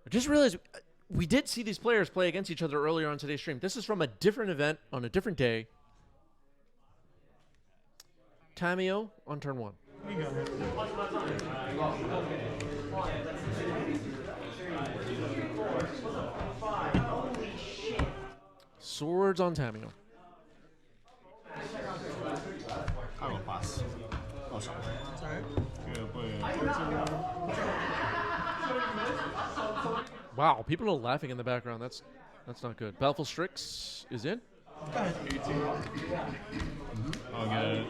I just realized we did see these players play against each other earlier on today's stream. This is from a different event on a different day. Tamio on turn 1. You got it. Swords on Tamio. I will pass. Oh, sorry. Sorry. Wow, people are laughing in the background. That's not good. Baleful Strix is in. Go ahead. 18. I'll get it.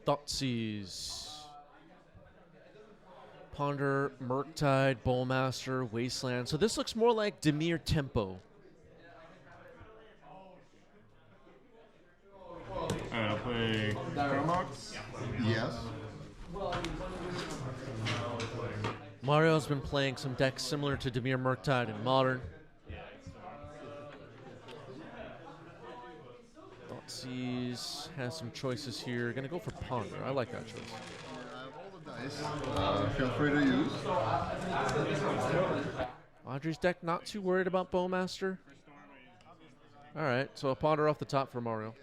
Thoughtseize. Ponder, Murktide, Bowlmaster, Wasteland. So this looks more like Dimir Tempo. Alright, I'll play Ketramose. Yes. Mario's been playing some decks similar to Dimir Murktide in Modern. Thoughtseize has some choices here. Gonna go for Ponder. I like that choice. Feel free to use. Audrey's deck not too worried about Bowmaster. Alright, so a Ponder off the top for Mario.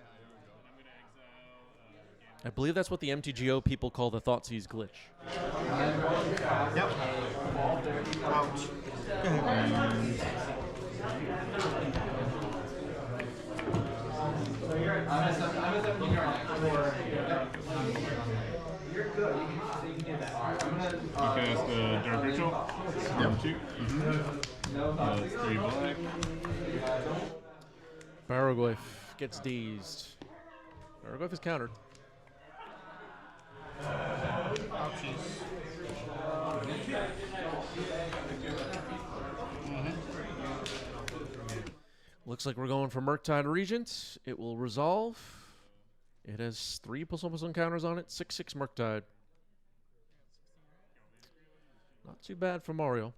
I believe that's what the MTGO people call the Thoughtseize glitch. Yep. Ouch. Okay, that's the Dark Ritual. Yep. 2. That's 3 black. Baraglyph gets dazed. Baraglyph is countered. Looks like we're going for Murktide Regent. It will resolve. It has 3 +1/+1 counters on it. 6/6 Murktide. Not too bad for Mario.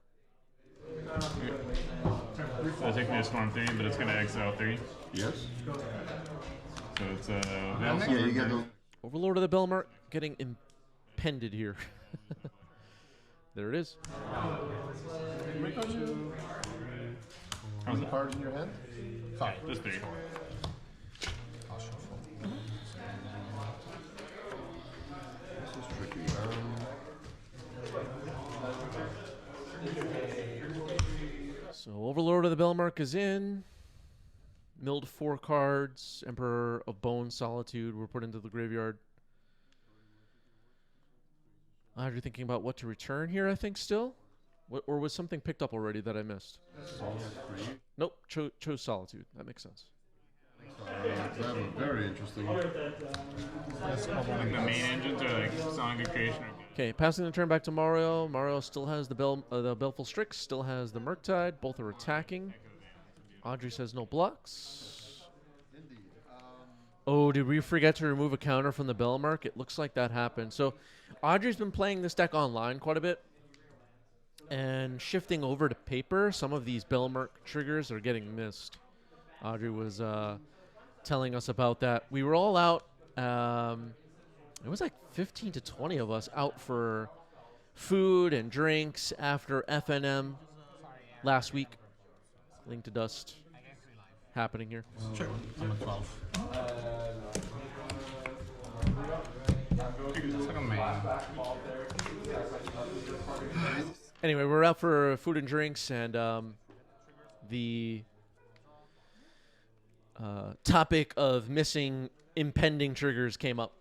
So take me to Storm 3, but it's going to exile 3. Yes. So it's Yeah, you get the. Overlord of the Belmark getting impended here. There it is. How many cards in your hand? 5. Just 3. I'll shuffle. This is tricky. So Overlord of the Belmark is in. Milled 4 cards. Emperor of Bone Solitude were put into the graveyard. You're thinking about what to return here, I think, still? Or was something picked up already that I missed? Nope, chose Solitude. That makes sense. That was very interesting. Like the main engines are like Song of Creation. Okay, passing the turn back to Mario. Mario still has the Baleful Strix, still has the Murktide. Both are attacking. Audrey says no blocks. Oh, did we forget to remove a counter from the Belmark? It looks like that happened. So Audrey's been playing this deck online quite a bit. And shifting over to paper, some of these Belmark triggers are getting missed. Audrey was telling us about that. We were all out. It was like 15 to 20 of us out for food and drinks after FNM last week. Link to Dust happening here. Sure. I'm a 12. It's like a man. Anyway, we're out for food and drinks, and the topic of missing impending triggers came up.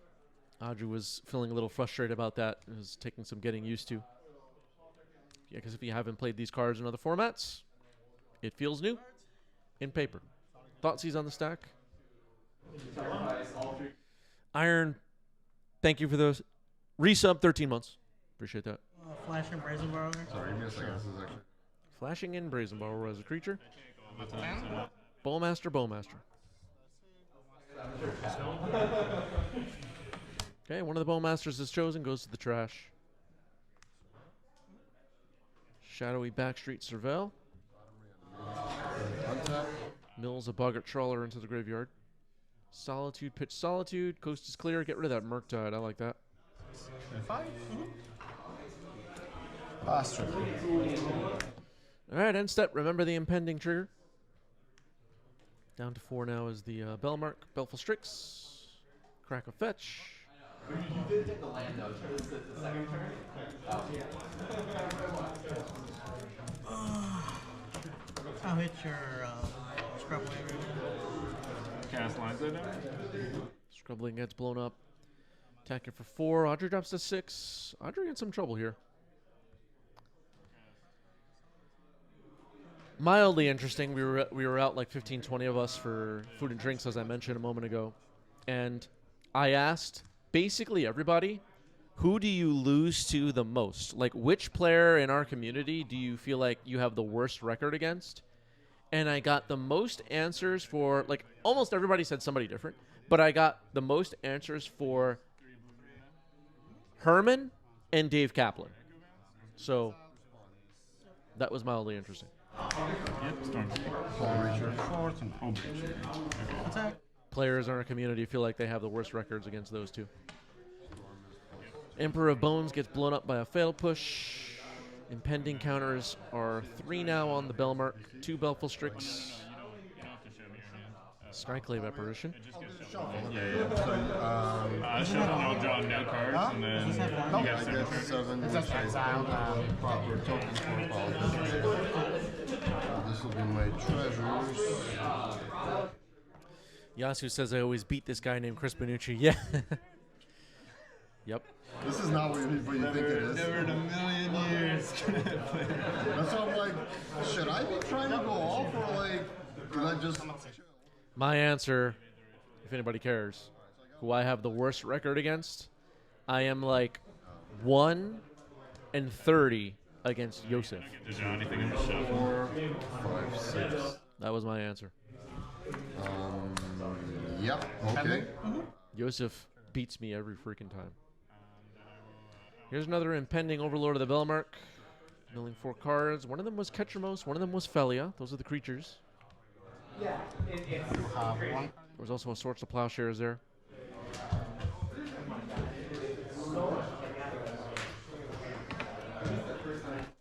Audrey was feeling a little frustrated about that. It was taking some getting used to. Yeah, because if you haven't played these cards in other formats, it feels new in paper. Thoughtseize on the stack. Iron, thank you for those. Resub 13 months. Appreciate that. Flash and Brazen Borrower. Sorry, give me a second. This is actually. Flashing in Brazen Borrower as a creature. Bowmaster. Okay, one of the Bowmasters is chosen, goes to the trash. Shadowy Backstreet Serval. Mills a Boggart Trawler into the graveyard. Solitude, pitch Solitude. Coast is clear. Get rid of that Murktide. I like that. 5? Pass turn. All right, end step. Remember the impending trigger. Down to 4 now is the Bellmark, Belful Strix, Crack a Fetch. I'll hit your scrub wave. Cast lines that down. Scrubbling gets blown up. Attack it for 4. Audrey drops to 6. Audrey in some trouble here. Mildly interesting. We were out like 15, 20 of us for food and drinks, as I mentioned a moment ago. And I asked basically everybody, who do you lose to the most? Like, which player in our community do you feel like you have the worst record against? And I got the most answers for, like, almost everybody said somebody different, but I got the most answers for Herman and Dave Kaplan. So that was mildly interesting. Yep, Storm. Short and Oh, breach. Okay. Attack. Players in our community feel like they have the worst records against those two. Emperor of Bones gets blown up by a fail push. Impending counters are 3 now on the Bellmark, 2 Belful Strix, You don't have to show me your hand. Skyclave Apparition. Yeah. Shuffle and I'll draw no cards, and then you I get 7 get cards. 7, which I don't have proper tokens for. This will be my treasures. Yasu says I always beat this guy named Chris Benucci. Yeah. Yep. This is not what you think it is. Never in a million years could I play. That's why I'm like, should I be trying to go off or like, can I just chill? My answer, if anybody cares, who I have the worst record against, I am like 1 and 30 against Yosef. To draw anything in the shuffle. 4, 5, 6. That was my answer. Yep. Okay. Yosef beats me every freaking time. Here's another impending Overlord of the Bellmark. Milling 4 cards. One of them was Ketramose, one of them was Felia. Those are the creatures. There's also a Swords of Plowshares there.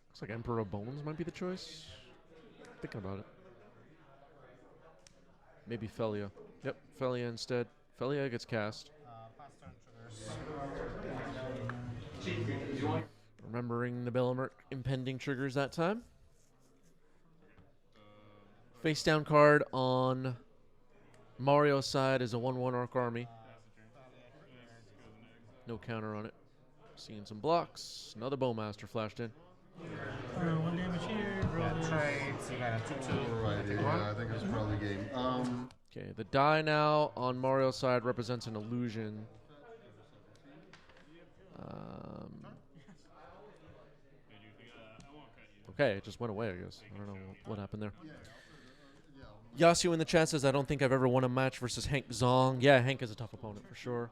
Looks like Emperor of Bones might be the choice. Thinking about it. Maybe Felia. Yep, Felia instead. Felia gets cast. Remembering the Bellmark impending triggers that time. Face down card on Mario's side is a 1/1 Arc Army. No counter on it. Seeing some blocks. Another Bowmaster flashed in. 1 damage here. Trades, you got a 2/2. Alright, yeah, I think it's probably game. Okay, the die now on Mario's side represents an illusion. Okay, it just went away, I guess. I don't know what happened there. Yasu in the chat says, I don't think I've ever won a match versus Hank Zong. Yeah, Hank is a tough opponent for sure.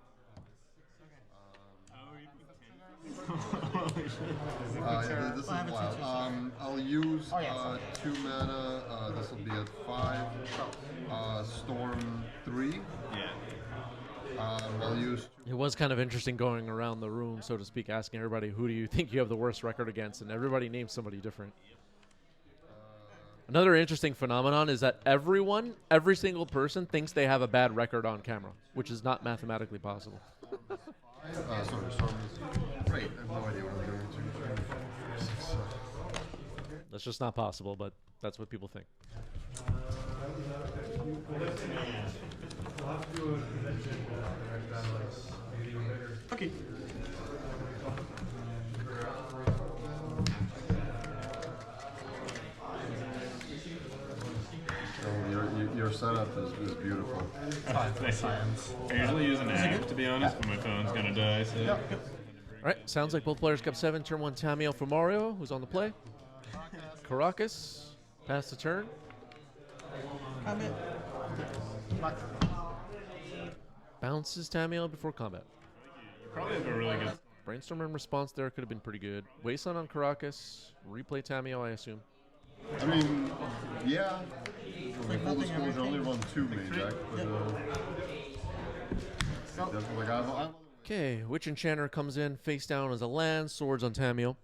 This is wild. I'll use 2 mana. This will be at 5. Storm 3. Yeah. I'll use. It was kind of interesting going around the room, so to speak, asking everybody, who do you think you have the worst record against? And everybody named somebody different. Another interesting phenomenon is that every single person thinks they have a bad record on camera, which is not mathematically possible. Sorry, Storm is great. I have no idea what I'm doing. 2, 3, 4, 5, 6, 7. That's just not possible, but that's what people think. Okay. Your setup is beautiful. Thanks. I usually use an app, to be honest, but my phone's gonna die, so. All right, sounds like both players kept 7. Turn 1 Tamiyo for Mario, who's on the play. Caracas, pass the turn. Combat. Bounces Tamiyo before combat. You probably have a really good. Brainstorm in response there could have been pretty good. Wasteland on Caracas, replay Tamiyo, I assume. I mean, yeah. Like Full nothing, disclosure, only everything. run 2 main deck, but That's like I Okay, Witch Enchanter comes in face down as a land, swords on Tamio.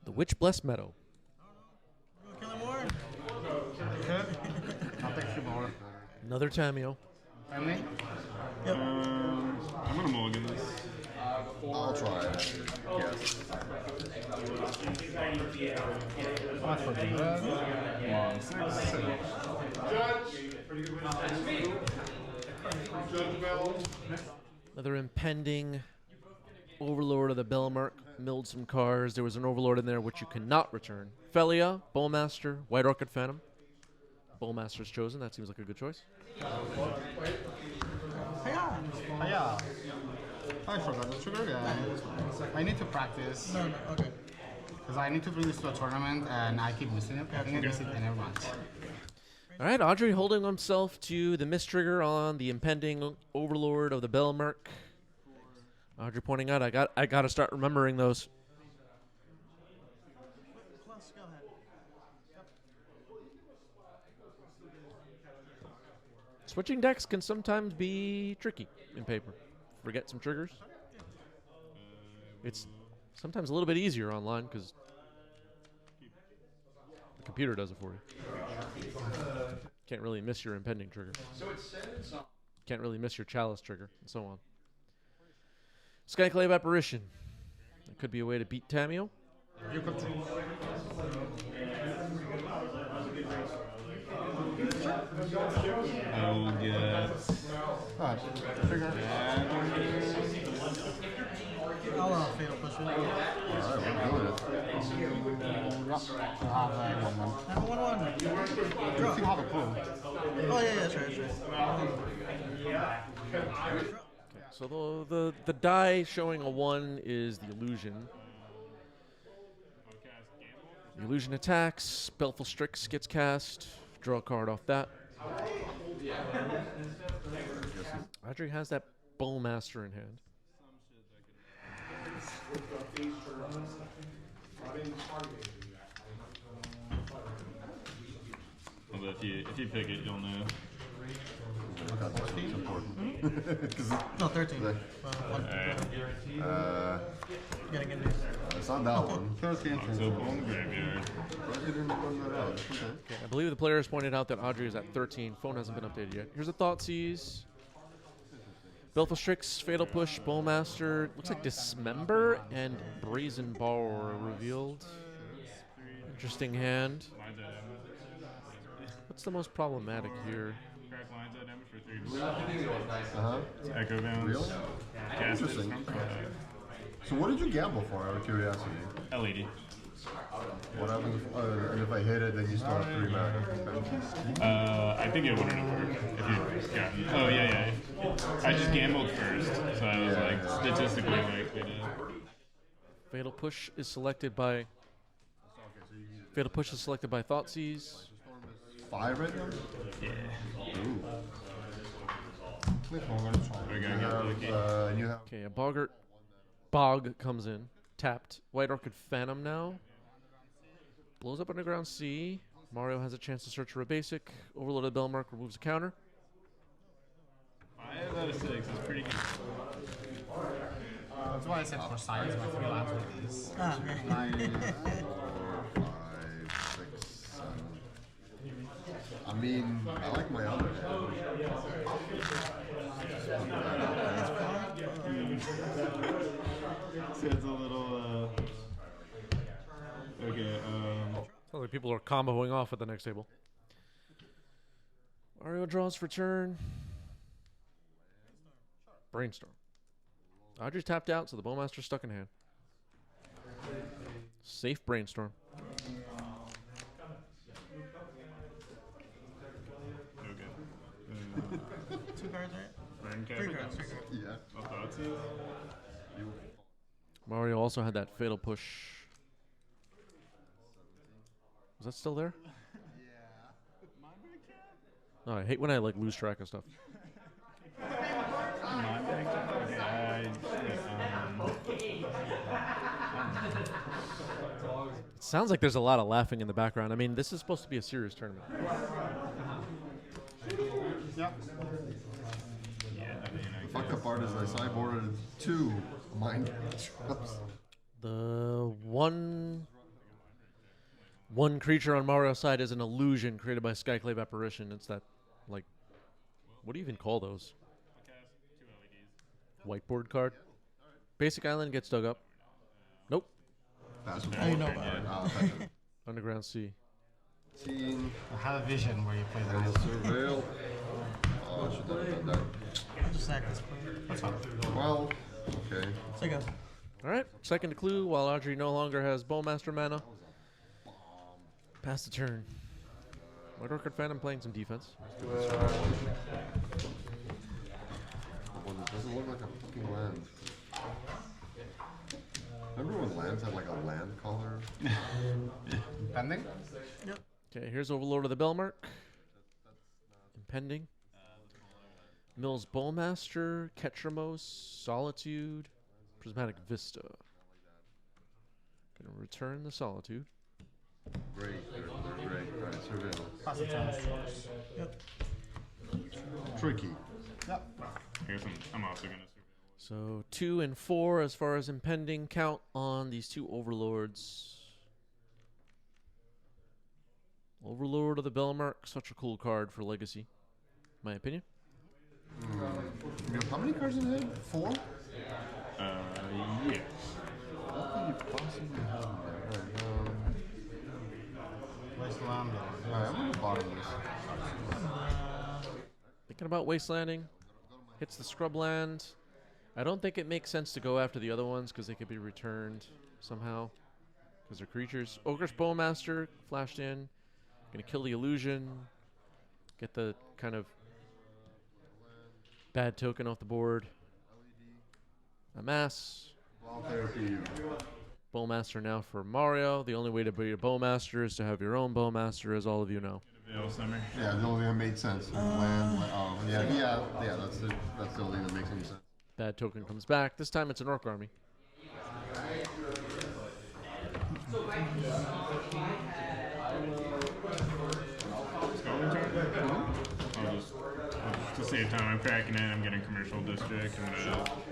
The Witch Blessed Meadow. Kill him more? I'll take 2 more. Another Tamio. Family? I'm gonna mulligan this. I'll try it. Yes. How much for the red? 1, 6. Another impending Overlord of the Belmark. Milled some cards. There was an Overlord in there which you cannot return. Felia, Bowmaster, White Orchid Phantom. Bowmaster's chosen. That seems like a good choice. Yeah. I forgot the trigger. Yeah. I need to practice. No, okay. Because I need to bring this to a tournament and I keep missing it. I think I miss it in every match. All right, Audrey holding himself to the miss trigger on the impending Overlord of the Belmark. Audrey pointing out, I got to start remembering those. Plus, go ahead. Switching decks can sometimes be tricky in paper. Forget some triggers. It's sometimes a little bit easier online because the computer does it for you. Can't really miss your impending trigger. Can't really miss your chalice trigger, and so on. Skyclave Apparition. That could be a way to beat Tamio. You could choose. I will get. Trigger. I'll fatal push it. Alright, we're doing it. I'll have 1-1. Have a 1-1. You still have a clue. Oh, yeah, that's right. So the die showing a 1 is the illusion. The illusion attacks. Baleful Strix gets cast. Draw a card off that. Audrey has that Bowmaster in hand. Although if you pick it, you'll know. Okay, it's important. 'Cause No, 13. Like- One. You gotta get this. it's not that one. 13. October in the graveyard. You didn't run that out. Okay. Okay, I believe the players pointed out that Audrey is at 13. Phone hasn't been updated yet. Here's a Thoughtseize. Baleful Strix, Fatal Push, Bowmaster. Looks like Dismember and Brazen Bar revealed. Interesting hand. Lines out damage. What's the most problematic here? Crack lines out damage for 3. Uh-huh. Echo Bounce. Really? Cast it Interesting. from side. So what did you gamble for, out of curiosity? LED. What happens and if I hit it, then you still have 3 mana? I think it wouldn't have worked if you gotten. Oh yeah. I just gambled first, so I was Yeah. like statistically likely to. Fatal Push is selected by. Fatal Push is selected by Thoughtseize. 5 right now? Yeah. Ooh. We're gonna You get have, lucky. and you have Okay, a Bog comes in. Tapped. White Orchid Phantom now. Blows up Underground Sea. Mario has a chance to search for a basic. Overlord of the Belmark removes a counter. 5 out of 6 is pretty good. That's why I said for science, my 3 lines with these. Ah, okay. 5, 6, 7. I mean, I like my other hand. So it's a little. Okay. Sounds like people are comboing off at the next table. Mario draws for turn. Brainstorm. Audrey's tapped out, so the Bowmaster's stuck in hand. Safe Brainstorm. Okay. 2 cards, right? Burn 3 Cabinet. cards, 3 cards. Yeah. What thoughts is? Mario also had that Fatal Push. Is that still there? No, I hate when I like lose track of stuff. It Sounds like there's a lot of laughing in the background. I mean, this is supposed to be a serious tournament. Yep. The fucked up part is I sideboarded 2 mind traps. The one creature on Mario's side is an illusion created by Skyclave Apparition. It's that, like, what do you even call those? Whiteboard card. Basic Island gets dug up. Nope. How you know about it? Underground Sea. Team. I have a vision where you play the And island. surveil. Oh, I should have done that. Just sack this player. That's fine. 12. Okay. So I guess. All right. Second clue. While Audrey no longer has Bowmaster mana. Pass the turn. White Orchid Phantom playing some defense. One that doesn't look like a fucking land. Remember when lands had like a land color? Pending? Okay, here's Overlord of the Belmark. Impending. Mills Bowmaster, Ketramose, Solitude, Prismatic Vista. Gonna return the Solitude. Great. Alright, surveil. Pass the turn. Yep. Tricky. Yep. I guess I'm also gonna surveil. So 2 and 4 as far as impending count on these 2 Overlords. Overlord of the Belmark, such a cool card for Legacy, my opinion. How many cards in the head? 4? Yeah. What could you possibly have in there? Wasteland. Alright, I'm gonna bottom this. Thinking about Wastelanding. Hits the Scrubland. I don't think it makes sense to go after the other ones because they could be returned somehow because they're creatures. Ogre's Bowmaster flashed in. Gonna kill the illusion. Get the kind of bad token off the board. Amass. Ball therapy. Bowmaster now for Mario. The only way to be a Bowmaster is to have your own Bowmaster, as all of you know. Veil Summer. Yeah, the only thing that made sense. Land. Oh, yeah. That's the only thing that makes any sense. Bad token comes back. This time it's an Orc army. Scalding Tarn? To save time, I'm cracking it. I'm getting Commercial District. I'm gonna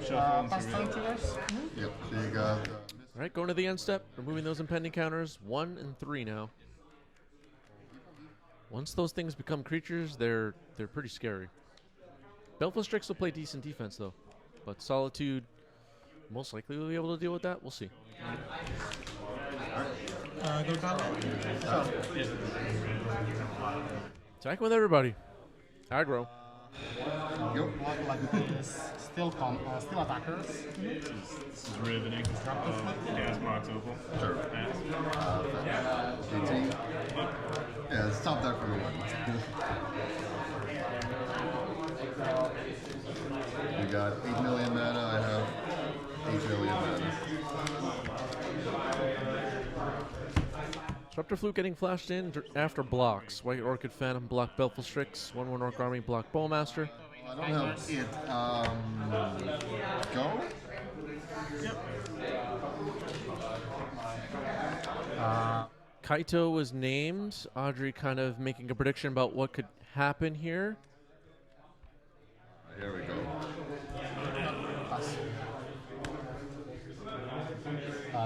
shuffle and Pass turn surveil. to yours. Yep. So you got. All right, going to the end step. Removing those impending counters. 1 and 3 now. Once those things become creatures, they're pretty scary. Belfast Strix will play decent defense though, but Solitude most likely will be able to deal with that. We'll see. Go to combat. Attack with everybody. Aggro. Yep. Block like this. Still attackers. This is riveting. Gas box opal. Sure. Pass. 18. Yeah, stop that for the one. You got 8 million mana. I have 8 million mana. Disruptor Flute getting flashed in after blocks. White Orchid Phantom, block Belfast Strix. 1/1 Orc Army, block Bowmaster. I don't have it. Go? Kaito was named. Audrey kind of making a prediction about what could happen here. Here we go. Pass.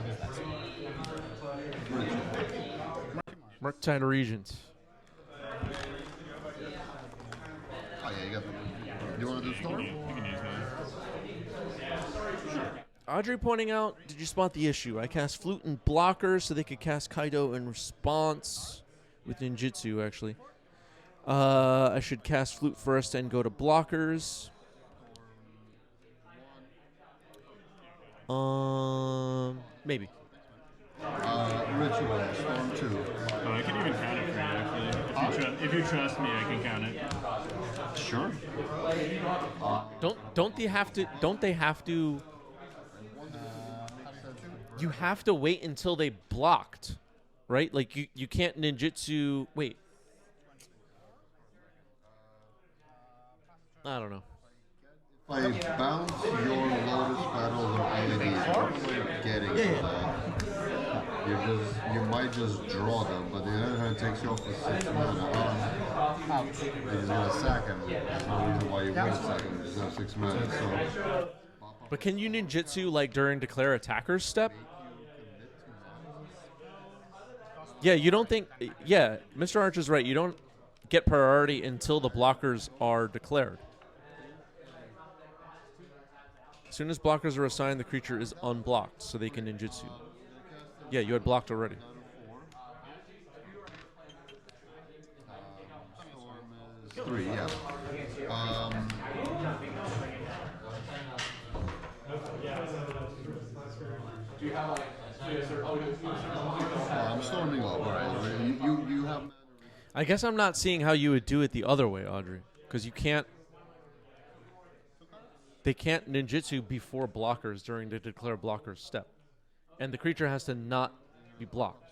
This next. Murktide Regent. Oh yeah, you got. You want to do storm? You can use mine. Audrey pointing out, did you spot the issue? I cast Flute and blockers so they could cast Kaido in response with ninjutsu, actually. I should cast Flute first and go to blockers. Maybe. Ritual, storm 2. Oh, I can even count it for you, actually. If you trust me, I can count it. Sure. Don't they have to you have to wait until they blocked, right? Like you can't ninjutsu. Wait. I don't know. If I bounce your Lotus Battles or LEDs, what am I getting for that? you might just draw them, but the other hand takes you off for 6 mana. Ouch. You're just gonna sack him. There's no reason why you wouldn't sack him. You just have 6 mana. So But can you ninjutsu like during declare attacker's step? Yeah, you don't think. Yeah, Mr. Arch is right. You don't get priority until the blockers are declared. As soon as blockers are assigned, the creature is unblocked, so they can ninjutsu. Yeah, you had blocked already. Storm is 3, yeah. I'm storming up. Alright, you have. I guess I'm not seeing how you would do it the other way, Audrey, because you can't. They can't ninjutsu before blockers during the declare blockers step, and the creature has to not be blocked.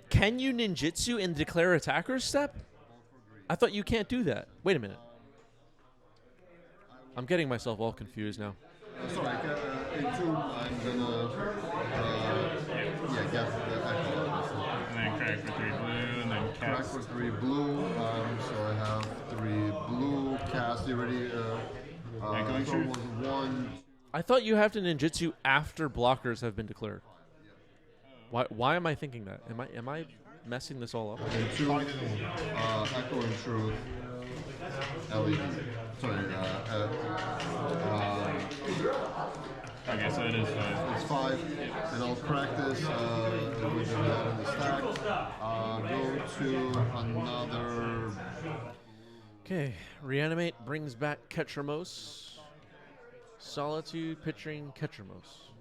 Can you ninjutsu in declare attacker's step? I thought you can't do that. Wait a minute. I'm getting myself all confused now. Sorry, in 2, I'm gonna get the echo. And then crack for 3 blue, and then Crack cast. for 3 blue, so I have 3 blue, cast already, Echoing Storm Truth? was 1. I thought you have to ninjutsu after blockers have been declared. Why am I thinking that? Am I messing this all up? And 2, Echo and Truth, LED. Sorry, Okay, so it is 5. it's 5, and I'll crack this with the red and the stack. Go to another. Okay, reanimate brings back Ketramose. Solitude picturing Ketramose.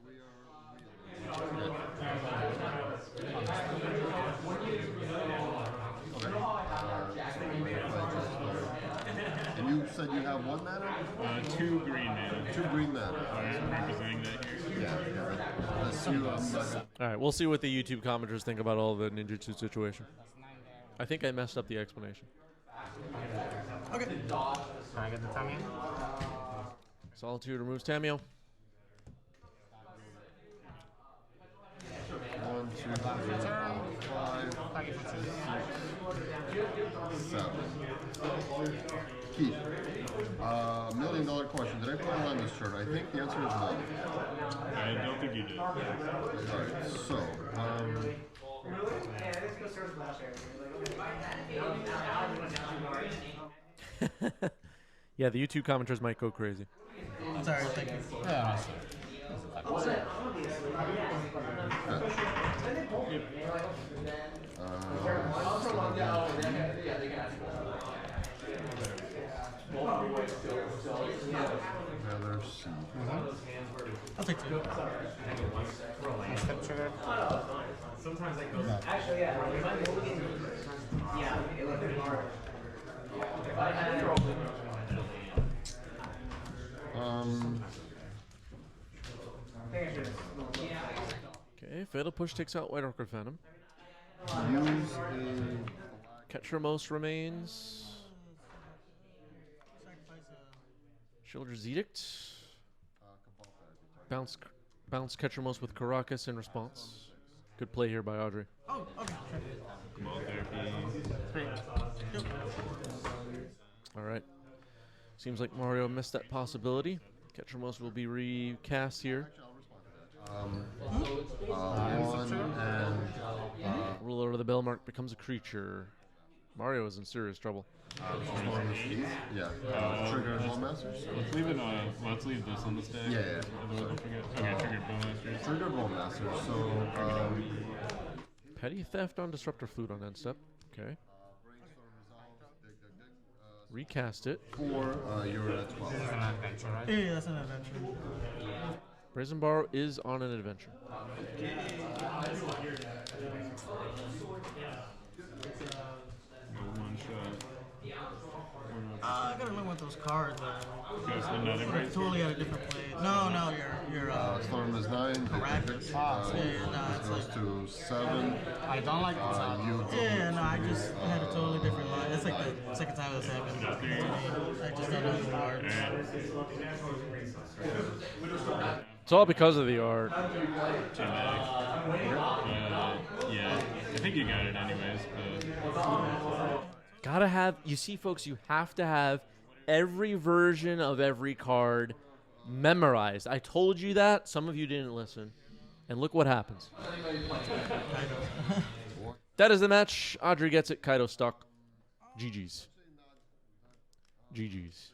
And you said you have 1 mana? 2 green mana. 2 green mana. I'm representing that here. Yeah. Let's see. All right, we'll see what the YouTube commenters think about all the ninjutsu situation. I think I messed up the explanation. Okay. Can I get the Tamio? Solitude removes Tamio. 1, 2, 3, 4, 5, 6, 7. Keith, $1 million question. Did I play around this turn? I think the answer is no. I don't think you did. Alright, so, Yeah, the YouTube commenters might go crazy. Sorry, thank you. Yeah. another C. I'll take 2. Step trigger. Sometimes that goes. Actually, yeah. Yeah, it would be hard. Okay, Fatal Push takes out White Orchid Phantom. Use a. Ketramose remains. Children's Edict. Bounce Ketramose with Caracas in response. Good play here by Audrey. Oh, okay. Cabal therapy. Great. Yep. All right. Seems like Mario missed that possibility. Ketramose will be recast here. 1 and. Ruler of the Bellmark becomes a creature. Mario is in serious trouble. Yeah. Trigger and Bowmasters? Let's leave it on. Let's leave this on the stack. Yeah. Otherwise we'll forget. Okay, trigger Bowmasters. Trigger Bowmasters. So, Petty Theft on Disruptor Flute on end step. Okay. Recast it. 4, you're at 12. This is an adventure, right? Yeah, that's an adventure. Brazen Borrow is on an adventure. No one shot. I gotta learn what those cards are. Goes to another They're brazen. totally at a different place. No, you're Storm is 9. correct. This Yeah, no, it's goes like, to 7. I don't like this. You go. yeah, no, I just had a totally different line. It's like the second time this happened to me. I just don't know the art. It's all because of the art. Yeah, I think you got it anyways, but Gotta have, you see, folks, you have to have every version of every card memorized. I told you that. Some of you didn't listen. And look what happens. That is the match. Audrey gets it. Kaido stuck. GG's. GG's.